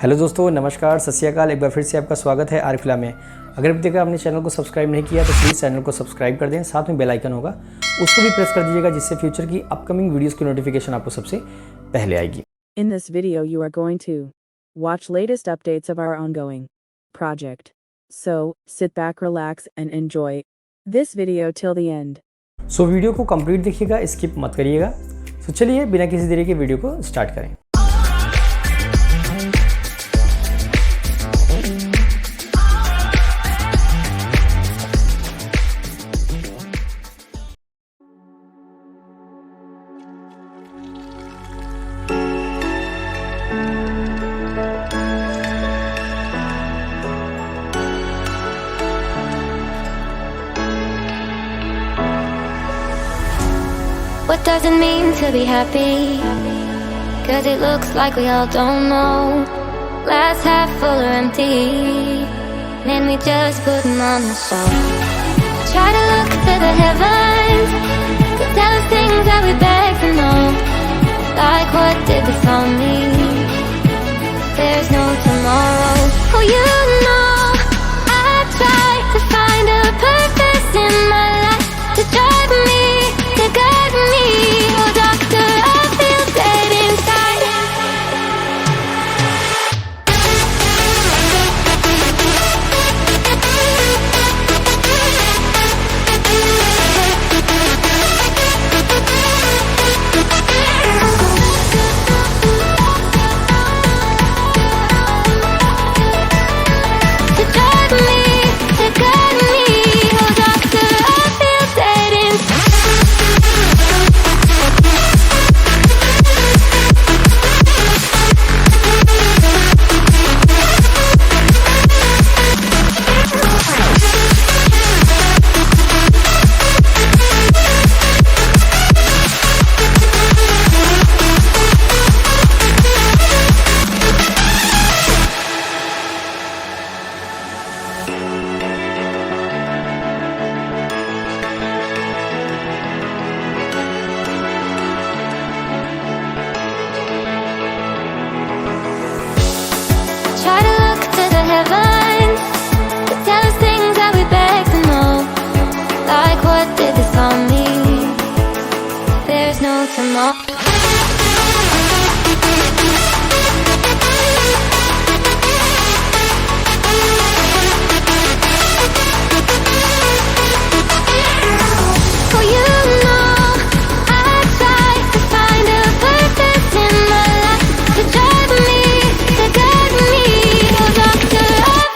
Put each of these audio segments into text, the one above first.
Hello दोस्तों, नमस्कार, सत श्री अकाल। एक बार फिर से आपका स्वागत है आर्कविला में। अगर अभी तक आपने चैनल को सब्सक्राइब नहीं किया तो प्लीज़ चैनल को सब्सक्राइब कर दें। साथ में बेल आइकन होगा, उसको भी प्रेस कर दीजिएगा, जिससे फ्यूचर की अपकमिंग वीडियोस की नोटिफिकेशन आपको सबसे पहले आएगी। In this video you are going to watch latest updates of our ongoing project. So, sit back, relax and enjoy this video till the end. So video को complete देखिएगा, skip मत करिएगा। सो चलिए बिना किसी देरी के वीडियो को स्टार्ट करें। What does it mean to be happy? Cause it looks like we all don't know. Glass half full or empty, man, we just putting on a show. Try to look to the heavens to tell us things that we beg to know. Like what did this all mean? There's no tomorrow. Oh, you know I try to find a purpose in my life to drive me, to guide me. Oh doctor, I feel dead inside. To drive me, to guide me. Oh doctor, I feel dead inside. Try to look to the heavens to tell us things that we beg to know. Like what did this all mean? There's no tomorrow. Oh, you know I try to find a purpose in my life to drive me, to guide me. Oh doctor, I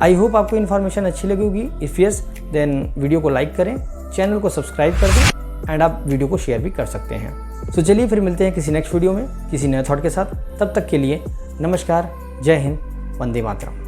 I hope आपको information अच्छी लगी होगी। If yes then video को like करें, channel को subscribe कर दें and आप वीडियो को शेयर भी कर सकते हैं। तो चलिए फिर मिलते हैं किसी नेक्स्ट वीडियो में किसी नए थॉट के साथ। तब तक के लिए नमस्कार, जय हिंद, वंदे मातरम।